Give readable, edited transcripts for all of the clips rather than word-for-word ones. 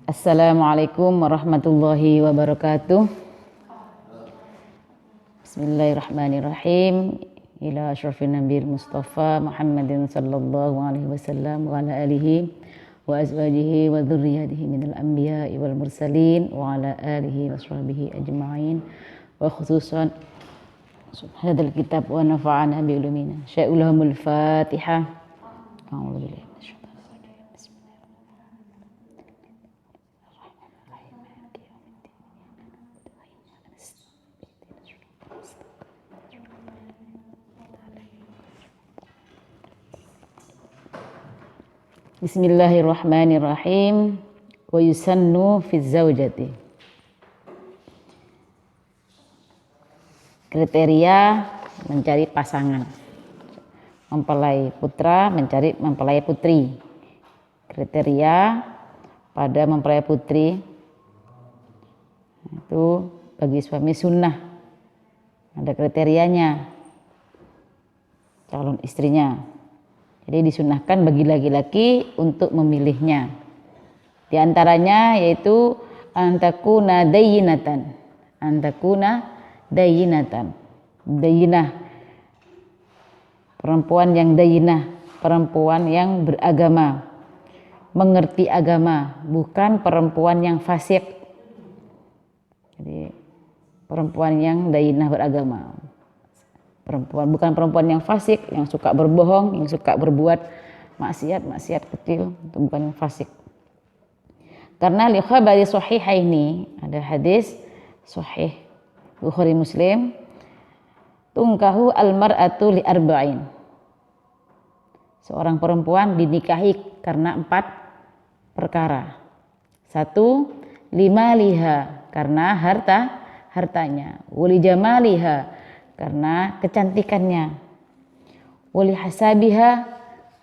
Assalamualaikum warahmatullahi wabarakatuh. Bismillahirrahmanirrahim. Ila asyrafin nabiyil Mustafa Muhammadin sallallahu alaihi wasallam wa ala alihi wa azwajihi wa dzurriyyatihi minal anbiya'i wal mursalin wa ala alihi wa sahbihi ajma'in wa khususan hadzal kitab wa nafa'ana bi ulumina. Sya'ulahumul Fatihah. A'udzu billahi Bismillahirrahmanirrahim. Wa yusannu fi zaujati. Kriteria mencari pasangan. Mempelai putra mencari mempelai putri. Kriteria pada mempelai putri itu bagi suami sunnah. Ada kriterianya. Calon istrinya. Jadi disunahkan bagi laki-laki untuk memilihnya. Di antaranya yaitu antakuna dayyinatan. Antakuna dayyinatan. Dayyinah. Perempuan yang dayyinah, perempuan yang beragama. Mengerti agama, bukan perempuan yang fasik. Jadi perempuan yang dayyinah beragama. Bukan perempuan yang fasik, yang suka berbohong, yang suka berbuat maksiat kecil, itu bukan yang fasik. Karena li khabari sahihaini, ada hadis sahih Bukhari Muslim, tungkahu almar'atu li arba'in. Seorang perempuan dinikahi karena 4 perkara. 1, limaliha, karena hartanya, wali jamaliha, karena kecantikannya, wali hasabiha,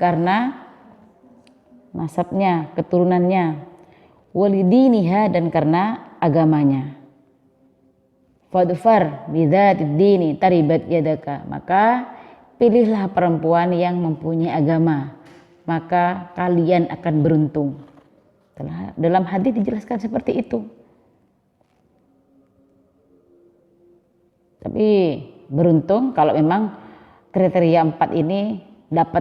karena nasabnya, keturunannya, wali diniha, dan karena agamanya. Fadfar bidzatid dini taribat yadaka, maka pilihlah perempuan yang mempunyai agama, maka kalian akan beruntung. Dalam hadis dijelaskan seperti itu. Tapi beruntung kalau memang kriteria 4 ini dapat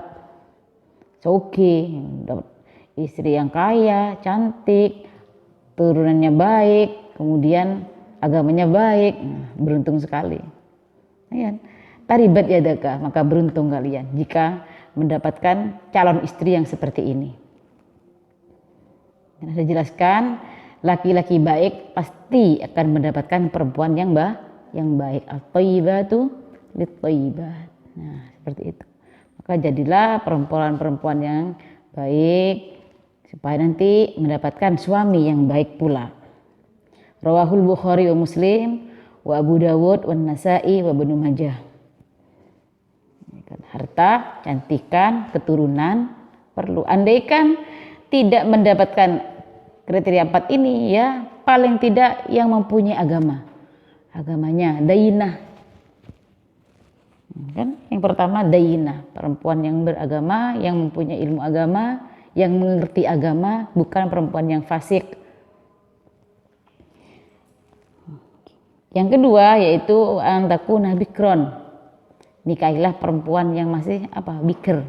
dapat istri yang kaya, cantik, turunannya baik, kemudian agamanya baik, beruntung sekali. Ya, taribat yadaka, maka beruntung kalian jika mendapatkan calon istri yang seperti ini. Dan saya jelaskan, laki-laki baik pasti akan mendapatkan perempuan yang baik. At-thayyibatu lit-thayyibat. Nah, seperti itu. Maka jadilah perempuan-perempuan yang baik supaya nanti mendapatkan suami yang baik pula. Rawahul Bukhari wa Muslim wa Abu Dawud wa Nasa'i wa Ibnu Majah. Harta, cantikan, keturunan perlu. Andaikan tidak mendapatkan kriteria 4 ini, ya paling tidak yang mempunyai agamanya dayyinah, kan? Yang pertama dayyinah, perempuan yang beragama, yang mempunyai ilmu agama, yang mengerti agama, bukan perempuan yang fasik. Yang kedua yaitu antakuna bikron, nikahilah perempuan yang masih bikr,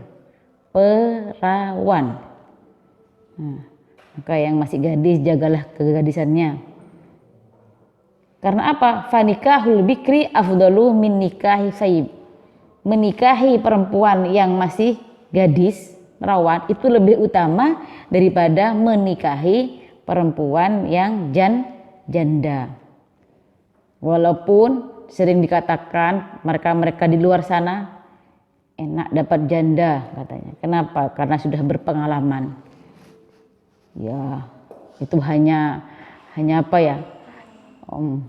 perawan. Maka yang masih gadis, jagalah kegadisannya. Karena apa? Fanikahul bikri afdalu min nikahi sayyib. Menikahi perempuan yang masih gadis, perawan, itu lebih utama daripada menikahi perempuan yang janda. Walaupun sering dikatakan mereka di luar sana enak dapat janda katanya. Kenapa? Karena sudah berpengalaman. Ya, itu hanya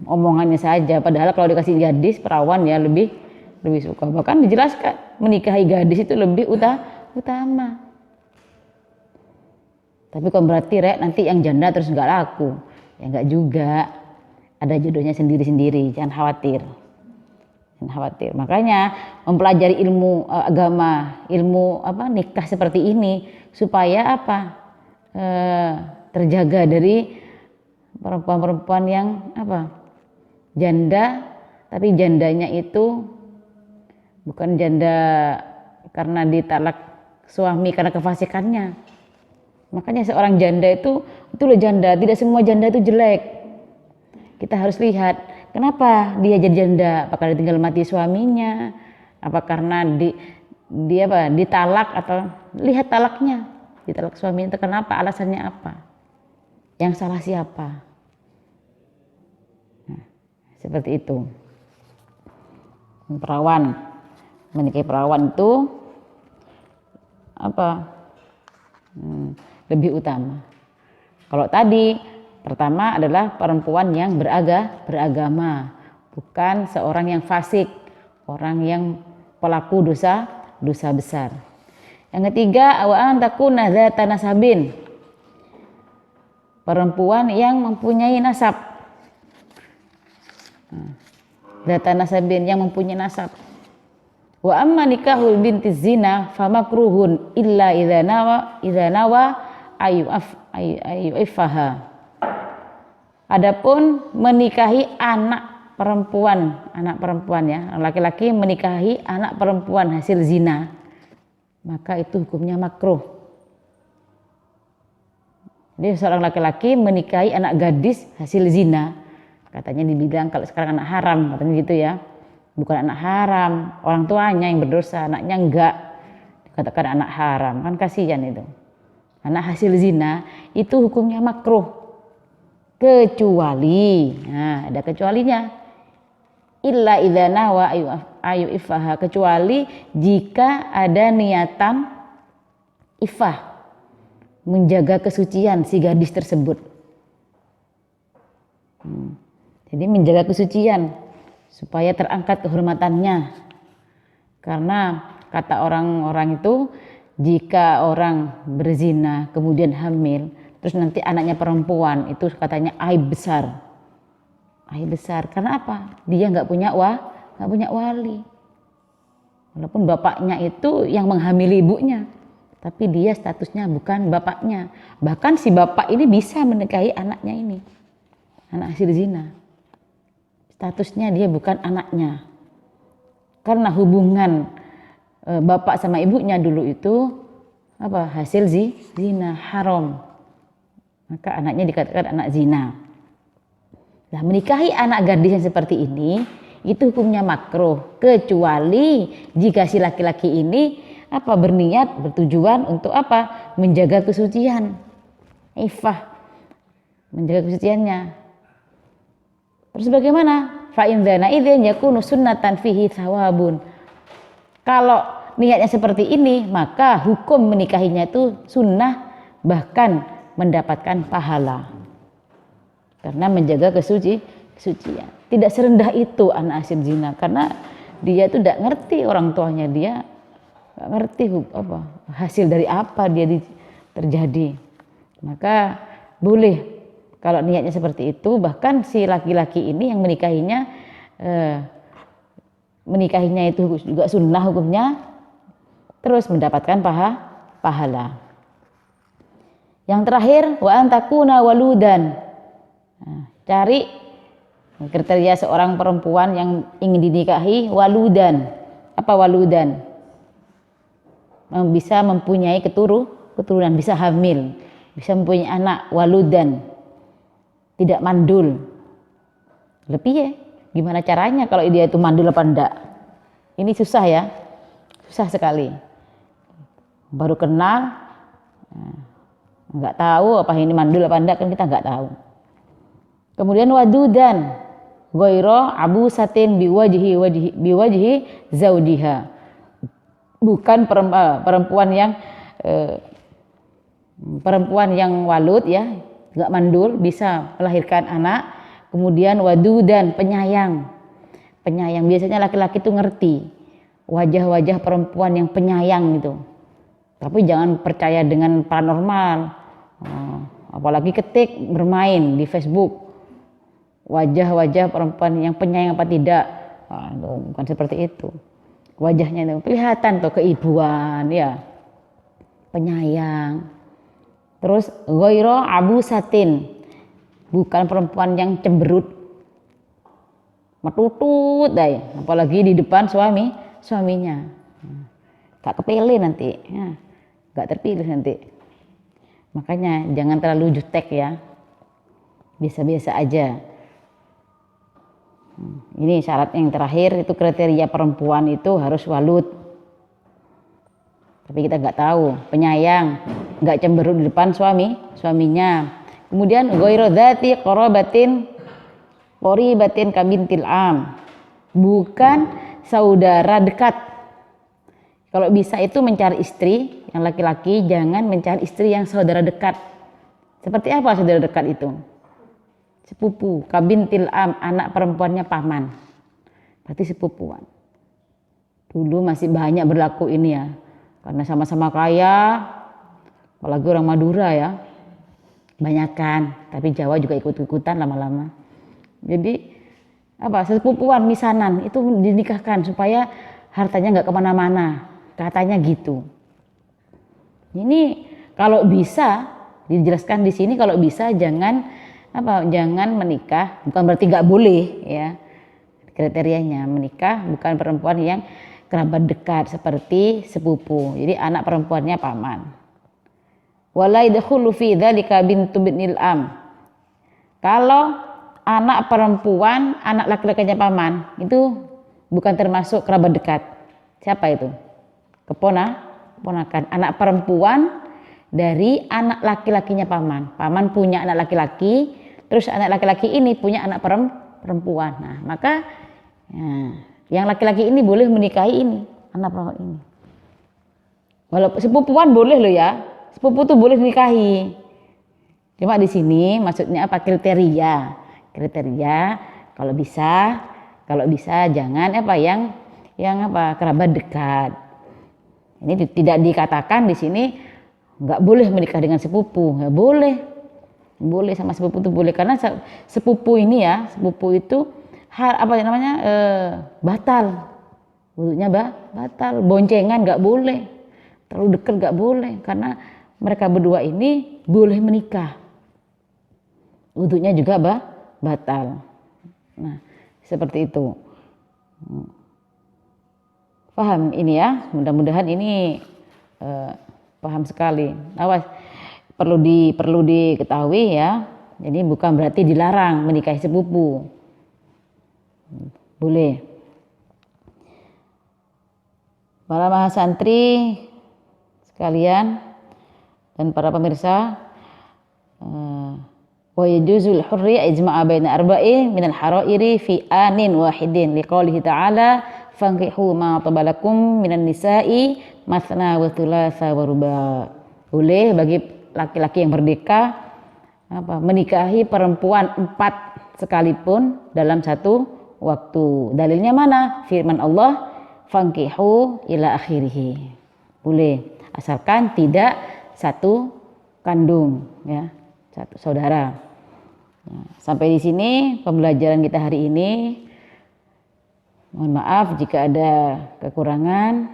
omongannya saja. Padahal kalau dikasih gadis perawan ya lebih suka. Bahkan dijelaskan menikahi gadis itu lebih utama. Tapi kalau berarti nanti yang janda terus nggak laku, ya nggak juga. Ada jodohnya sendiri-sendiri. Jangan khawatir. Makanya mempelajari ilmu agama, ilmu nikah seperti ini supaya terjaga dari perempuan-perempuan yang janda, tapi jandanya itu bukan janda karena ditalak suami karena kefasikannya. Makanya seorang janda itu loh janda, tidak semua janda itu jelek. Kita harus lihat kenapa dia jadi janda, apakah ditinggal mati suaminya, apa karena dia ditalak, atau lihat talaknya, ditalak suaminya itu kenapa, alasannya apa, yang salah siapa. Nah, seperti itu. Perawan, menikahi perawan itu lebih utama. Kalau tadi pertama adalah perempuan yang beragama, bukan seorang yang fasik, orang yang pelaku dosa besar. Yang ketiga, wa an takuna dzata nasabin, perempuan yang mempunyai nasab. Dzata nasabin, yang mempunyai nasab. Wa amma nikahul binti zina famakruhun illa idza nawa ayu ifaha. Adapun menikahi anak perempuan ya, laki-laki menikahi anak perempuan hasil zina, maka itu hukumnya makruh. Jadi seorang laki-laki menikahi anak gadis hasil zina, katanya dibilang kalau sekarang anak haram, katanya gitu ya. Bukan anak haram, orang tuanya yang berdosa, anaknya enggak, dikatakan anak haram, kan kasihan itu. Anak hasil zina itu hukumnya makruh, kecuali, nah ada kecualinya, illa idza nawa ayu ifaha, kecuali jika ada niatan ifah, menjaga kesucian si gadis tersebut. Jadi menjaga kesucian supaya terangkat kehormatannya. Karena kata orang-orang itu, jika orang berzina kemudian hamil, terus nanti anaknya perempuan, itu katanya aib besar. Aib besar. Karena apa? Dia nggak punya wali. Walaupun bapaknya itu yang menghamili ibunya, tapi dia statusnya bukan bapaknya. Bahkan si bapak ini bisa menikahi anaknya ini, anak hasil zina. Statusnya dia bukan anaknya. Karena hubungan bapak sama ibunya dulu itu hasil zina, haram. Maka anaknya dikatakan anak zina. Nah, menikahi anak gadis yang seperti ini itu hukumnya makruh, kecuali jika si laki-laki ini berniat, bertujuan untuk menjaga kesucian, ifah, menjaga kesuciannya. Terus bagaimana? Fa in dzana idzin yakunu sunnatan fihi thawabun. Kalau niatnya seperti ini, maka hukum menikahinya itu sunnah, bahkan mendapatkan pahala. Karena menjaga kesucian. Tidak serendah itu anak hasil zina, karena dia itu tidak ngerti orang tuanya, dia nggak ngerti hasil dari apa dia terjadi. Maka boleh kalau niatnya seperti itu, bahkan si laki-laki ini yang menikahinya itu juga sunnah hukumnya, terus mendapatkan pahala. Yang terakhir, wa antakuna waludan. Nah, cari kriteria seorang perempuan yang ingin dinikahi, waludan. Apa waludan? Bisa mempunyai keturunan, bisa hamil, bisa mempunyai anak, waludan. Tidak mandul. Lebih ya, gimana caranya kalau dia itu mandul apa enggak? Ini susah ya, susah sekali. Baru kenal, nggak tahu apa ini mandul apa enggak, kan kita nggak tahu. Kemudian wadudan, ghaira abusatin biwajhi zaujiha. Bukan perempuan yang walud ya, nggak mandul, bisa melahirkan anak. Kemudian wadudan, penyayang. Biasanya laki-laki itu ngerti wajah-wajah perempuan yang penyayang itu. Tapi jangan percaya dengan paranormal. Apalagi ketik bermain di Facebook. Wajah-wajah perempuan yang penyayang apa tidak. Bukan seperti itu. Wajahnya itu kelihatan tuh keibuan ya. Penyayang. Terus ghaira abusatin, bukan perempuan yang cemberut, metutut deh, apalagi di depan suaminya. Gak kepilih nanti, ya, gak terpilih nanti. Makanya jangan terlalu jutek ya, biasa-biasa aja. Ini syarat yang terakhir, itu kriteria perempuan itu harus walut. Tapi kita nggak tahu, penyayang, nggak cemberut di depan suaminya. Kemudian ghairu dzati qoribatin kabintil am, bukan saudara dekat. Kalau bisa itu mencari istri yang laki-laki, jangan mencari istri yang saudara dekat. Seperti apa saudara dekat itu? Sepupu, kabintil am, anak perempuannya paman, berarti sepupuan. Dulu masih banyak berlaku ini ya, karena sama-sama kaya, apalagi orang Madura ya, banyakan. Tapi Jawa juga ikut-ikutan lama-lama. Jadi apa, sepupuan misanan itu dinikahkan supaya hartanya nggak kemana-mana, katanya gitu. Ini kalau bisa dijelaskan di sini, kalau bisa jangan menikah, bukan berarti nggak boleh ya, kriterianya menikah bukan perempuan yang kerabat dekat seperti sepupu, jadi anak perempuannya paman. Wala yadkhulu fi dzalika bintu binil am, kalau anak perempuan anak laki-lakinya paman itu bukan termasuk kerabat dekat. Siapa itu? Keponakan, anak perempuan dari anak laki-lakinya paman. Paman punya anak laki-laki, terus anak laki-laki ini punya anak perempuan. Nah, maka yang laki-laki ini boleh menikahi ini, anak perempuan ini. Walaupun sepupuan boleh loh ya, sepupu tuh boleh nikahi. Cuma di sini maksudnya apa, kriteria kalau bisa jangan yang kerabat dekat. Ini tidak dikatakan di sini nggak boleh menikah dengan sepupu, nggak boleh sama sepupu itu boleh, karena sepupu ini ya, sepupu itu batal, wudhunya batal, boncengan nggak boleh, terlalu dekat nggak boleh, karena mereka berdua ini boleh menikah, wudhunya juga batal. Nah seperti itu. Paham ini ya, mudah-mudahan ini paham sekali. Awas, perlu diketahui ya, jadi bukan berarti dilarang menikahi sepupu, boleh. Para mahasantri sekalian dan para pemirsa, wa yajuzul hurri ijma'a baina arba'in minal harairi fi anin wahidin liqaulihi ta'ala fankihu ma tabalakum minan nisa'i matsna wa thulatsa wa ruba'. Boleh bagi laki-laki yang merdeka menikahi perempuan 4 sekalipun dalam satu waktu. Dalilnya mana? Firman Allah, fankihu ila akhirih. Boleh, asalkan tidak satu kandung ya, satu saudara. Nah, sampai di sini pembelajaran kita hari ini. Mohon maaf jika ada kekurangan.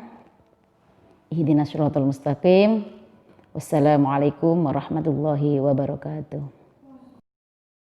Ihdinas siratal mustaqim. Wassalamualaikum warahmatullahi wabarakatuh.